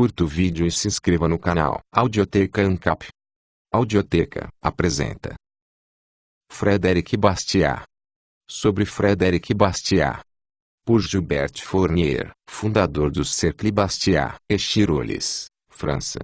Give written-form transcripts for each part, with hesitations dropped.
curta o vídeo e se inscreva no canal Audioteca ANCAP. Audioteca apresenta Frédéric Bastiat. Sobre Frédéric Bastiat, por Gilbert Fournier, fundador do Cercle Bastiat, Échirolles, França.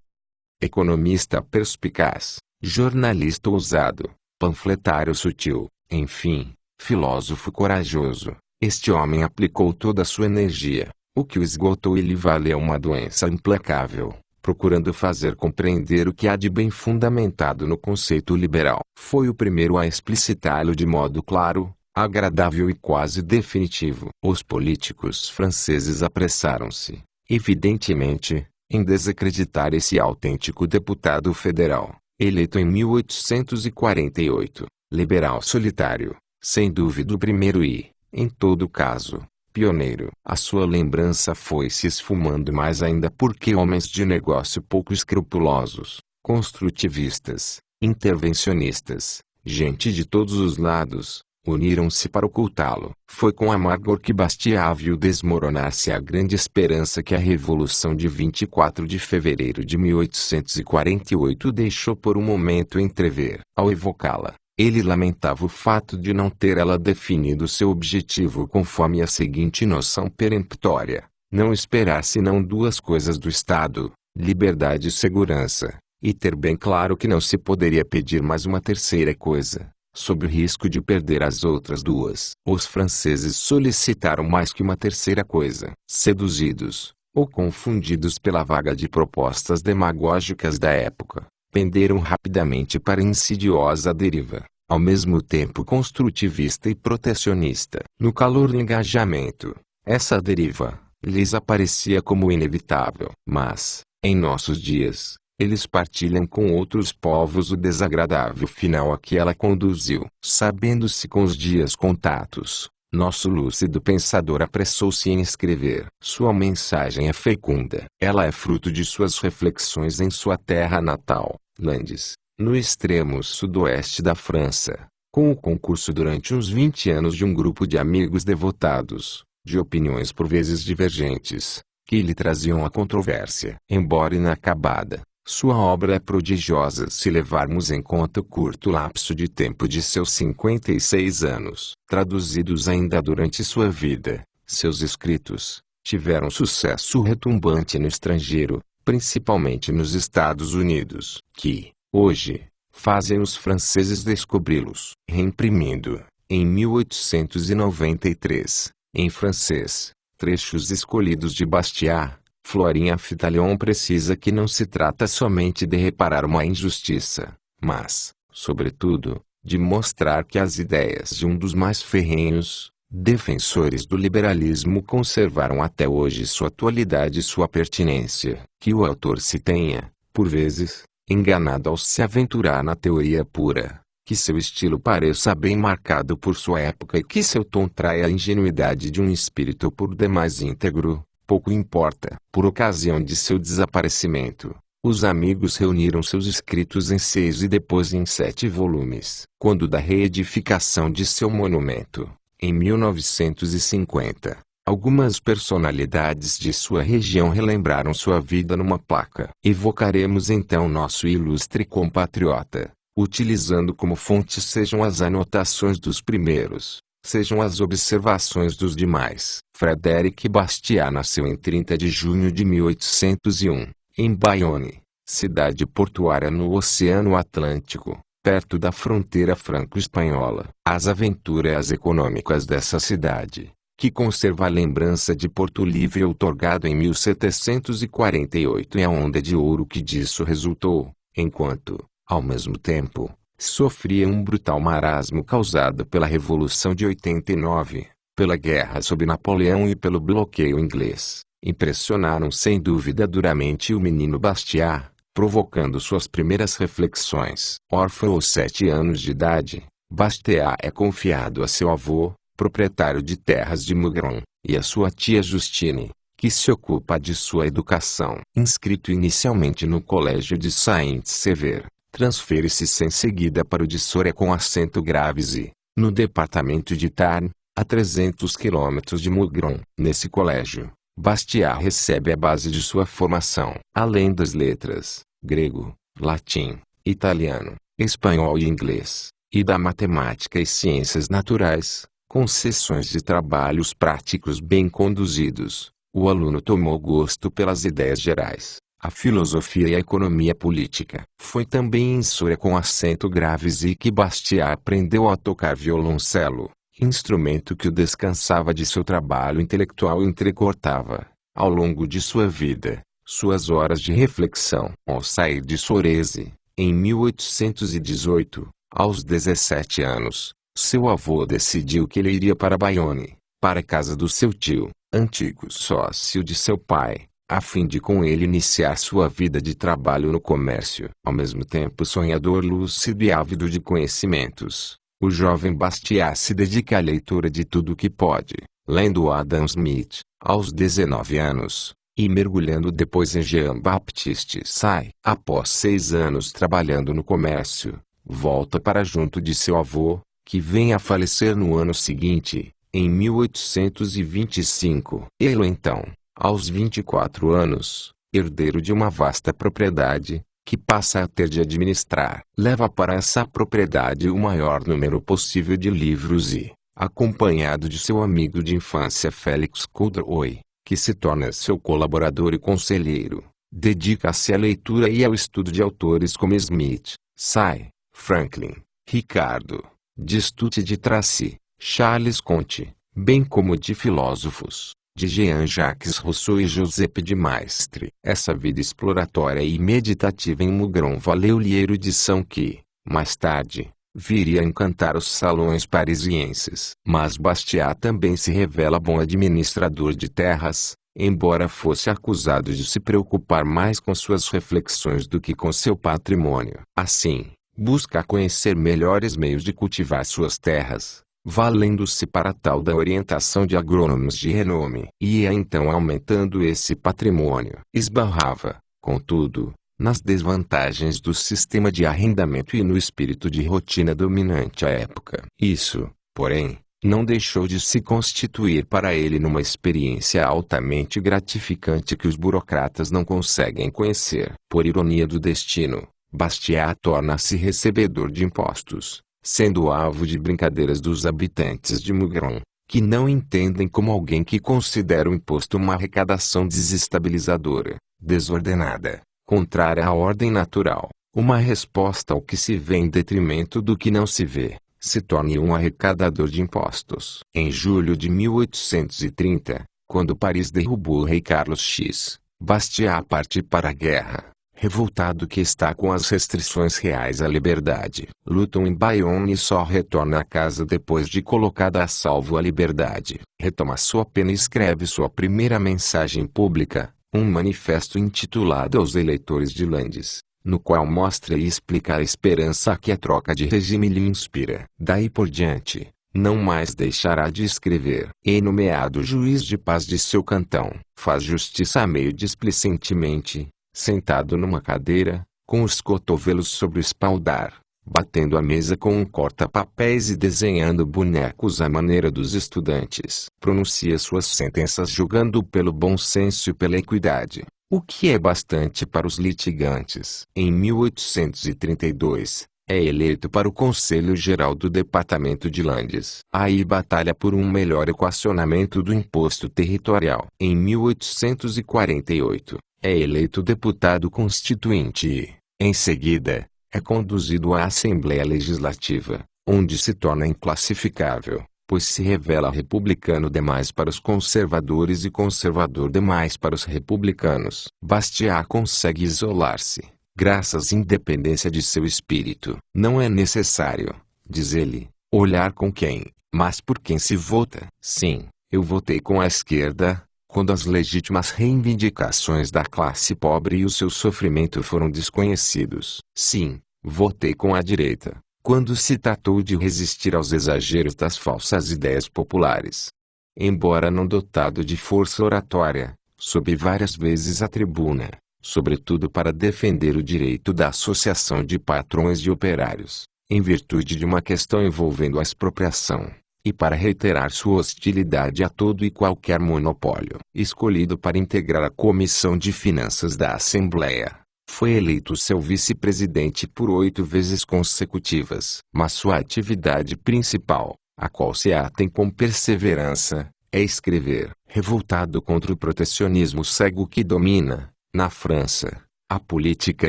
Economista perspicaz, jornalista ousado, panfletário sutil, enfim, filósofo corajoso, este homem aplicou toda a sua energia, o que o esgotou e lhe valeu uma doença implacável, procurando fazer compreender o que há de bem fundamentado no conceito liberal. Foi o primeiro a explicitá-lo de modo claro, agradável e quase definitivo. Os políticos franceses apressaram-se, evidentemente, em desacreditar esse autêntico deputado federal, eleito em 1848, liberal solitário, sem dúvida o primeiro e, em todo caso, pioneiro. A sua lembrança foi se esfumando mais ainda porque homens de negócio pouco escrupulosos, construtivistas, intervencionistas, gente de todos os lados, uniram-se para ocultá-lo. Foi com amargor que Bastiat viu desmoronar-se a grande esperança que a Revolução de 24 de fevereiro de 1848 deixou por um momento entrever. Ao evocá-la, ele lamentava o fato de não ter ela definido seu objetivo conforme a seguinte noção peremptória: não esperar senão duas coisas do Estado, liberdade e segurança, e ter bem claro que não se poderia pedir mais uma terceira coisa, sob o risco de perder as outras duas. Os franceses solicitaram mais que uma terceira coisa. Seduzidos, ou confundidos pela vaga de propostas demagógicas da época, penderam rapidamente para a insidiosa deriva, ao mesmo tempo construtivista e protecionista. No calor do engajamento, essa deriva lhes aparecia como inevitável. Mas, em nossos dias, eles partilham com outros povos o desagradável final a que ela conduziu. Sabendo-se com os dias contados, nosso lúcido pensador apressou-se em escrever. Sua mensagem é fecunda. Ela é fruto de suas reflexões em sua terra natal, Landes, no extremo sudoeste da França, com o concurso durante uns 20 anos de um grupo de amigos devotados, de opiniões por vezes divergentes, que lhe traziam a controvérsia. Embora inacabada, sua obra é prodigiosa se levarmos em conta o curto lapso de tempo de seus 56 anos. Traduzidos ainda durante sua vida, seus escritos tiveram sucesso retumbante no estrangeiro, principalmente nos Estados Unidos, que, hoje, fazem os franceses descobri-los. Reimprimindo, em 1893, em francês, trechos escolhidos de Bastiat, Florin Fitalion precisa que não se trata somente de reparar uma injustiça, mas, sobretudo, de mostrar que as ideias de um dos mais ferrenhos defensores do liberalismo conservaram até hoje sua atualidade e sua pertinência. Que o autor se tenha, por vezes, enganado ao se aventurar na teoria pura, que seu estilo pareça bem marcado por sua época e que seu tom traia a ingenuidade de um espírito por demais íntegro, pouco importa. Por ocasião de seu desaparecimento, os amigos reuniram seus escritos em 6 e depois em 7 volumes. Quando da reedificação de seu monumento, em 1950, algumas personalidades de sua região relembraram sua vida numa placa. Evocaremos então nosso ilustre compatriota, utilizando como fonte sejam as anotações dos primeiros, sejam as observações dos demais. Frédéric Bastiat nasceu em 30 de junho de 1801, em Bayonne, cidade portuária no Oceano Atlântico, perto da fronteira franco-espanhola. As aventuras econômicas dessa cidade, que conserva a lembrança de Porto Livre outorgado em 1748 e a onda de ouro que disso resultou, enquanto, ao mesmo tempo, sofria um brutal marasmo causado pela Revolução de 89, pela guerra sob Napoleão e pelo bloqueio inglês, impressionaram sem dúvida duramente o menino Bastiat, provocando suas primeiras reflexões. Órfão aos 7 anos de idade, Bastiat é confiado a seu avô, proprietário de terras de Mougron, e a sua tia Justine, que se ocupa de sua educação. Inscrito inicialmente no colégio de Saint-Sever, transfere-se sem seguida para o de Soré com acento grave, no departamento de Tarn, a 300 quilômetros de Mougron. Nesse colégio, Bastiat recebe a base de sua formação, além das letras, grego, latim, italiano, espanhol e inglês, e da matemática e ciências naturais, com sessões de trabalhos práticos bem conduzidos. O aluno tomou gosto pelas ideias gerais, a filosofia e a economia política. Foi também em Soria com acento graves e que Bastiat aprendeu a tocar violoncelo, instrumento que o descansava de seu trabalho intelectual e entrecortava, ao longo de sua vida, suas horas de reflexão. Ao sair de Sorese, em 1818, aos 17 anos, seu avô decidiu que ele iria para Bayonne, para a casa do seu tio, antigo sócio de seu pai, a fim de com ele iniciar sua vida de trabalho no comércio. Ao mesmo tempo sonhador, lúcido e ávido de conhecimentos, o jovem Bastiat se dedica à leitura de tudo o que pode, lendo Adam Smith, aos 19 anos, e mergulhando depois em Jean-Baptiste Say. Após 6 anos trabalhando no comércio, volta para junto de seu avô, que vem a falecer no ano seguinte, em 1825. Ele então, aos 24 anos, herdeiro de uma vasta propriedade, que passa a ter de administrar, leva para essa propriedade o maior número possível de livros e, acompanhado de seu amigo de infância Félix Coudroy, que se torna seu colaborador e conselheiro, dedica-se à leitura e ao estudo de autores como Smith, Say, Franklin, Ricardo, de Stutt e de Tracy, Charles Comte, bem como de filósofos, de Jean-Jacques Rousseau e Giuseppe de Maistre. Essa vida exploratória e meditativa em Mugron valeu-lhe a erudição que, mais tarde, viria a encantar os salões parisienses. Mas Bastiat também se revela bom administrador de terras, embora fosse acusado de se preocupar mais com suas reflexões do que com seu patrimônio. Assim, busca conhecer melhores meios de cultivar suas terras, valendo-se para tal da orientação de agrônomos de renome. E ia então aumentando esse patrimônio. Esbarrava, contudo, nas desvantagens do sistema de arrendamento e no espírito de rotina dominante à época. Isso, porém, não deixou de se constituir para ele numa experiência altamente gratificante que os burocratas não conseguem conhecer. Por ironia do destino, Bastiat torna-se recebedor de impostos, sendo alvo de brincadeiras dos habitantes de Mugron, que não entendem como alguém que considera o imposto uma arrecadação desestabilizadora, desordenada, contrária à ordem natural, uma resposta ao que se vê em detrimento do que não se vê, se torne um arrecadador de impostos. Em julho de 1830, quando Paris derrubou o rei Carlos X, Bastiat parte para a guerra, revoltado que está com as restrições reais à liberdade. Lutam em Bayonne e só retorna a casa depois de colocada a salvo a liberdade. Retoma sua pena e escreve sua primeira mensagem pública, um manifesto intitulado aos eleitores de Landes, no qual mostra e explica a esperança que a troca de regime lhe inspira. Daí por diante, não mais deixará de escrever. E nomeado juiz de paz de seu cantão, faz justiça a meio displicentemente, sentado numa cadeira, com os cotovelos sobre o espaldar, batendo a mesa com um corta-papéis e desenhando bonecos à maneira dos estudantes. Pronuncia suas sentenças julgando pelo bom senso e pela equidade, o que é bastante para os litigantes. Em 1832, é eleito para o Conselho Geral do Departamento de Landes. Aí batalha por um melhor equacionamento do imposto territorial. Em 1848, é eleito deputado constituinte e, em seguida, é conduzido à Assembleia Legislativa, onde se torna inclassificável, pois se revela republicano demais para os conservadores e conservador demais para os republicanos. Bastiat consegue isolar-se, graças à independência de seu espírito. Não é necessário, diz ele, olhar com quem, mas por quem se vota. Sim, eu votei com a esquerda, quando as legítimas reivindicações da classe pobre e o seu sofrimento foram desconhecidos. Sim, votei com a direita, quando se tratou de resistir aos exageros das falsas ideias populares. Embora não dotado de força oratória, subi várias vezes à tribuna, sobretudo para defender o direito da associação de patrões e operários, em virtude de uma questão envolvendo a expropriação, e para reiterar sua hostilidade a todo e qualquer monopólio. Escolhido para integrar a Comissão de Finanças da Assembleia, foi eleito seu vice-presidente por 8 vezes consecutivas. Mas sua atividade principal, a qual se atém com perseverança, é escrever. Revoltado contra o protecionismo cego que domina, na França, a política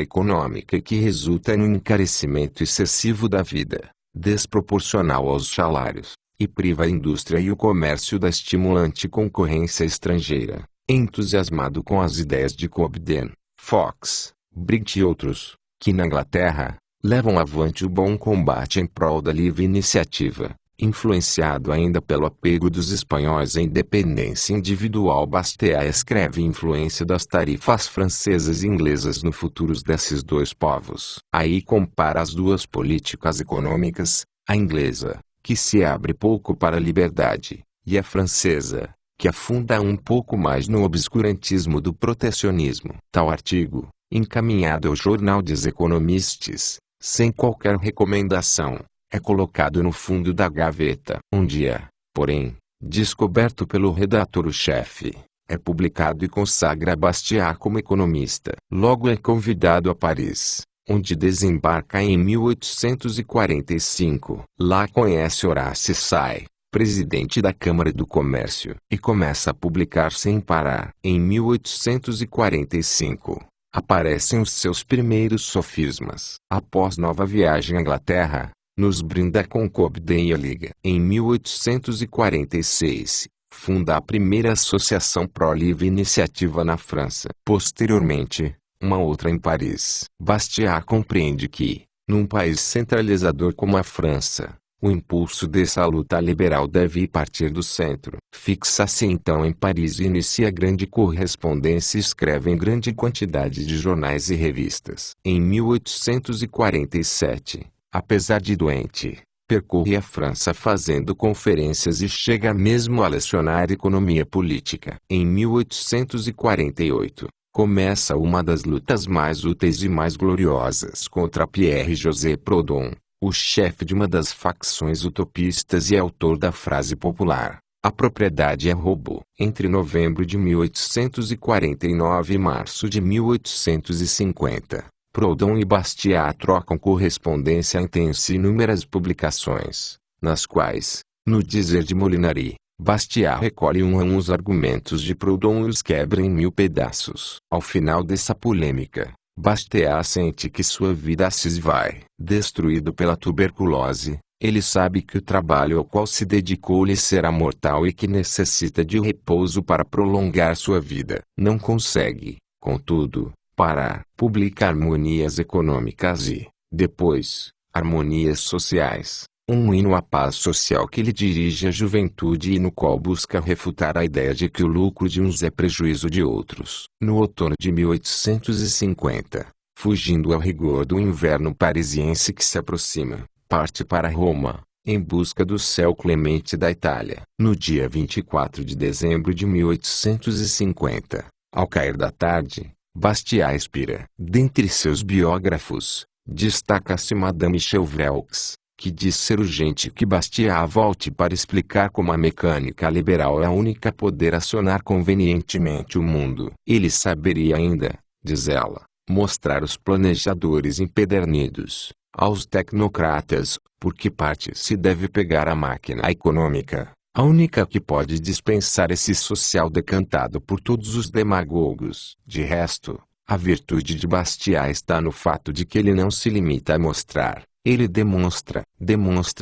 econômica e que resulta no encarecimento excessivo da vida, desproporcional aos salários, e priva a indústria e o comércio da estimulante concorrência estrangeira. Entusiasmado com as ideias de Cobden, Fox, Bright e outros, que na Inglaterra, levam avante o bom combate em prol da livre iniciativa, influenciado ainda pelo apego dos espanhóis à independência individual, Bastiat escreve influência das tarifas francesas e inglesas no futuro desses dois povos. Aí compara as duas políticas econômicas, a inglesa, que se abre pouco para a liberdade, e a francesa, que afunda um pouco mais no obscurantismo do protecionismo. Tal artigo, encaminhado ao Jornal des Economistes, sem qualquer recomendação, é colocado no fundo da gaveta. Um dia, porém, descoberto pelo redator-chefe, é publicado e consagra Bastiat como economista. Logo é convidado a Paris, onde desembarca em 1845. Lá conhece Horace Say, presidente da Câmara do Comércio, e começa a publicar sem parar. Em 1845, aparecem os seus primeiros sofismas. Após nova viagem à Inglaterra, nos brinda com Cobden e a Liga. Em 1846, funda a primeira associação pró-livre iniciativa na França. Posteriormente, uma outra em Paris. Bastiat compreende que, num país centralizador como a França, o impulso dessa luta liberal deve partir do centro. Fixa-se então em Paris e inicia grande correspondência e escreve em grande quantidade de jornais e revistas. Em 1847, apesar de doente, percorre a França fazendo conferências e chega mesmo a lecionar economia política. Em 1848, começa uma das lutas mais úteis e mais gloriosas contra Pierre-José Proudhon, o chefe de uma das facções utopistas e autor da frase popular: "A propriedade é roubo". Entre novembro de 1849 e março de 1850, Proudhon e Bastiat trocam correspondência intensa e inúmeras publicações, nas quais, no dizer de Molinari, Bastiat recolhe um a um os argumentos de Proudhon e os quebra em 1000 pedaços. Ao final dessa polêmica, Bastiat sente que sua vida se esvai. Destruído pela tuberculose, ele sabe que o trabalho ao qual se dedicou lhe será mortal e que necessita de repouso para prolongar sua vida. Não consegue, contudo, parar. Publica Harmonias Econômicas e, depois, Harmonias Sociais, um hino à paz social que lhe dirige à juventude e no qual busca refutar a ideia de que o lucro de uns é prejuízo de outros. No outono de 1850, fugindo ao rigor do inverno parisiense que se aproxima, parte para Roma, em busca do céu clemente da Itália. No dia 24 de dezembro de 1850, ao cair da tarde, Bastiat expira. Dentre seus biógrafos, destaca-se Madame Chevreaux, que diz ser urgente que Bastiat volte para explicar como a mecânica liberal é a única a poder acionar convenientemente o mundo. Ele saberia ainda, diz ela, mostrar os planejadores empedernidos, aos tecnocratas, por que parte se deve pegar a máquina econômica, a única que pode dispensar esse social decantado por todos os demagogos. De resto, a virtude de Bastiat está no fato de que ele não se limita a mostrar, ele demonstra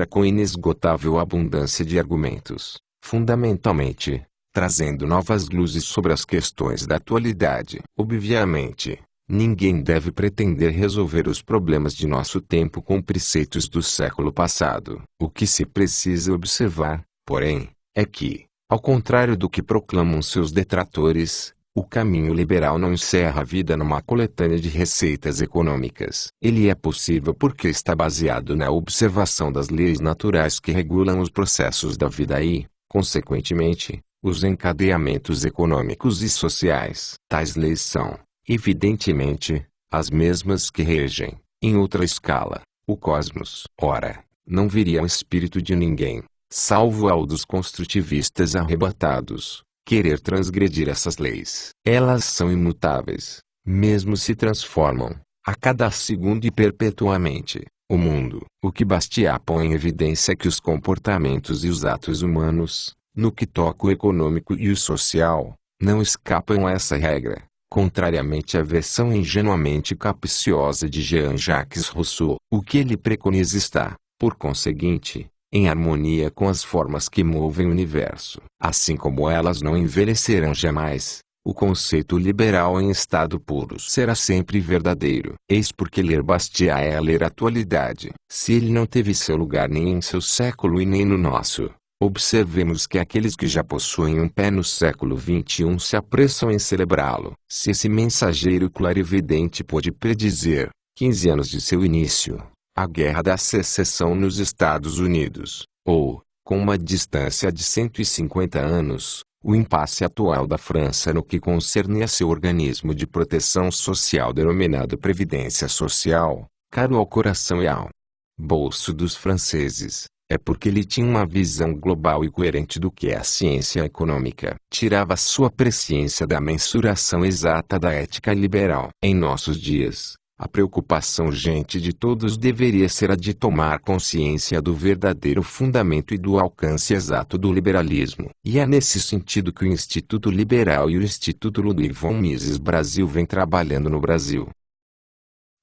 com inesgotável abundância de argumentos, fundamentalmente, trazendo novas luzes sobre as questões da atualidade. Obviamente, ninguém deve pretender resolver os problemas de nosso tempo com preceitos do século passado. O que se precisa observar, porém, é que, ao contrário do que proclamam seus detratores, o caminho liberal não encerra a vida numa coletânea de receitas econômicas. Ele é possível porque está baseado na observação das leis naturais que regulam os processos da vida e, consequentemente, os encadeamentos econômicos e sociais. Tais leis são, evidentemente, as mesmas que regem, em outra escala, o cosmos. Ora, não viria o espírito de ninguém, salvo ao dos construtivistas arrebatados, querer transgredir essas leis. Elas são imutáveis, mesmo se transformam, a cada segundo e perpetuamente, o mundo. O que Bastiat põe em evidência é que os comportamentos e os atos humanos, no que toca o econômico e o social, não escapam a essa regra, contrariamente à versão ingenuamente capciosa de Jean-Jacques Rousseau. O que ele preconiza está, por conseguinte, em harmonia com as formas que movem o universo. Assim como elas não envelhecerão jamais, o conceito liberal em estado puro será sempre verdadeiro. Eis porque ler Bastiat é ler a atualidade. Se ele não teve seu lugar nem em seu século e nem no nosso, observemos que aqueles que já possuem um pé no século XXI se apressam em celebrá-lo. Se esse mensageiro clarividente pôde predizer, 15 anos de seu início, a Guerra da Secessão nos Estados Unidos, ou, com uma distância de 150 anos, o impasse atual da França no que concerne a seu organismo de proteção social denominado Previdência Social, caro ao coração e ao bolso dos franceses, é porque ele tinha uma visão global e coerente do que é a ciência econômica. Tirava sua presciência da mensuração exata da ética liberal. Em nossos dias, a preocupação urgente de todos deveria ser a de tomar consciência do verdadeiro fundamento e do alcance exato do liberalismo. E é nesse sentido que o Instituto Liberal e o Instituto Ludwig von Mises Brasil vêm trabalhando no Brasil.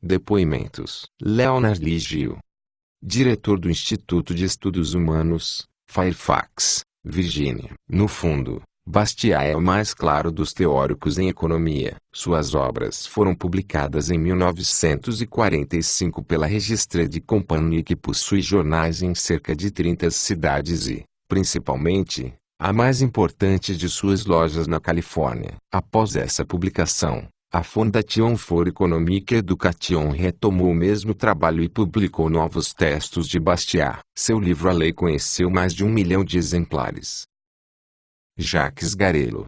Depoimentos. Leonard Liggio, diretor do Instituto de Estudos Humanos, Fairfax, Virgínia. No fundo, Bastiat é o mais claro dos teóricos em economia. Suas obras foram publicadas em 1945 pela Registrée Compagnie, que possui jornais em cerca de 30 cidades e, principalmente, a mais importante de suas lojas na Califórnia. Após essa publicação, a Fondation for Economique Education retomou o mesmo trabalho e publicou novos textos de Bastiat. Seu livro A Lei conheceu mais de 1 milhão de exemplares. Jacques Garello,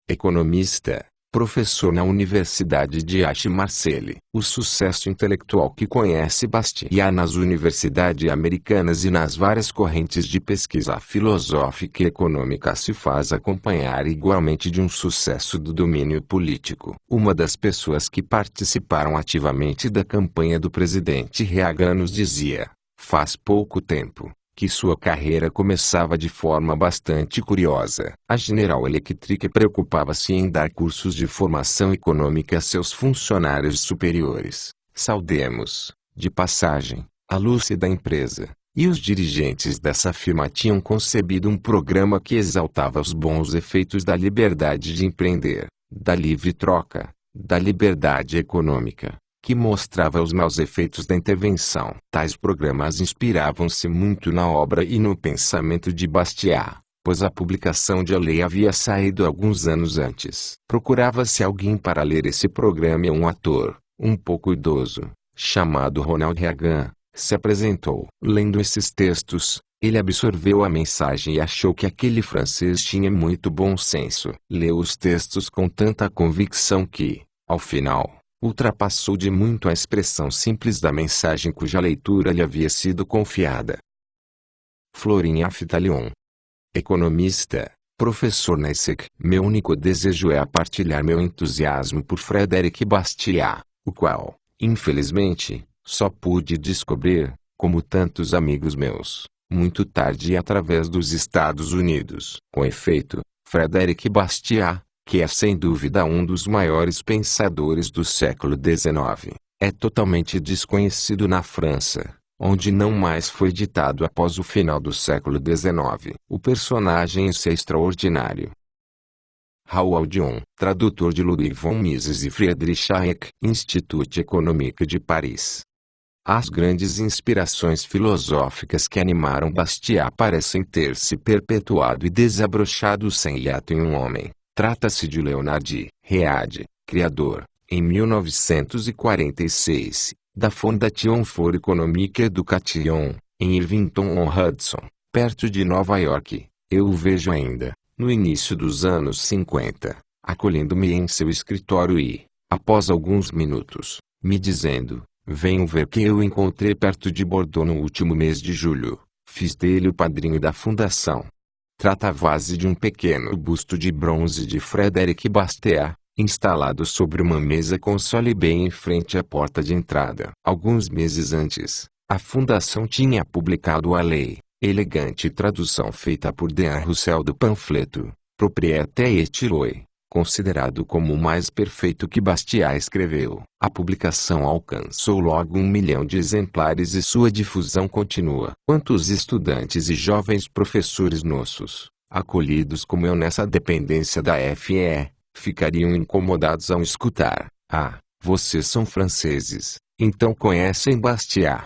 economista, professor na Universidade de Aix-Marseille. O sucesso intelectual que conhece Bastiat nas universidades americanas e nas várias correntes de pesquisa filosófica e econômica se faz acompanhar igualmente de um sucesso do domínio político. Uma das pessoas que participaram ativamente da campanha do presidente Reagan nos dizia, faz pouco tempo, que sua carreira começava de forma bastante curiosa. A General Electric preocupava-se em dar cursos de formação econômica a seus funcionários superiores. Saudemos, de passagem, a lúcida empresa, e os dirigentes dessa firma tinham concebido um programa que exaltava os bons efeitos da liberdade de empreender, da livre troca, da liberdade econômica, que mostrava os maus efeitos da intervenção. Tais programas inspiravam-se muito na obra e no pensamento de Bastiat, pois a publicação de A Lei havia saído alguns anos antes. Procurava-se alguém para ler esse programa e um ator, um pouco idoso, chamado Ronald Reagan, se apresentou. Lendo esses textos, ele absorveu a mensagem e achou que aquele francês tinha muito bom senso. Leu os textos com tanta convicção que, ao final, ultrapassou de muito a expressão simples da mensagem cuja leitura lhe havia sido confiada. Florin Aftalion, economista, professor na ESSEC. Meu único desejo é partilhar meu entusiasmo por Frédéric Bastiat, o qual, infelizmente, só pude descobrir, como tantos amigos meus, muito tarde e através dos Estados Unidos. Com efeito, Frédéric Bastiat, que é sem dúvida um dos maiores pensadores do século XIX, é totalmente desconhecido na França, onde não mais foi ditado após o final do século XIX. O personagem em si é extraordinário. Raoul Dion, tradutor de Ludwig von Mises e Friedrich Hayek, Institut Économique de Paris. As grandes inspirações filosóficas que animaram Bastiat parecem ter se perpetuado e desabrochado sem hiato em um homem. Trata-se de Leonard Read, criador, em 1946, da Fondation for Economique Education, em Irvington-on-Hudson, perto de Nova York. Eu o vejo ainda, no início dos anos 50, acolhendo-me em seu escritório e, após alguns minutos, me dizendo, venham ver que eu encontrei perto de Bordeaux no último mês de julho. Fiz dele o padrinho da fundação. Tratava-se de um pequeno busto de bronze de Frederic Bastiat, instalado sobre uma mesa console bem em frente à porta de entrada. Alguns meses antes, a fundação tinha publicado a lei, elegante tradução feita por Dean Russell do panfleto Propriété et Loi, considerado como o mais perfeito que Bastiat escreveu. A publicação alcançou logo 1 milhão de exemplares e sua difusão continua. Quantos estudantes e jovens professores nossos, acolhidos como eu nessa dependência da FE, ficariam incomodados ao escutar: "Ah, vocês são franceses, então conhecem Bastiat"?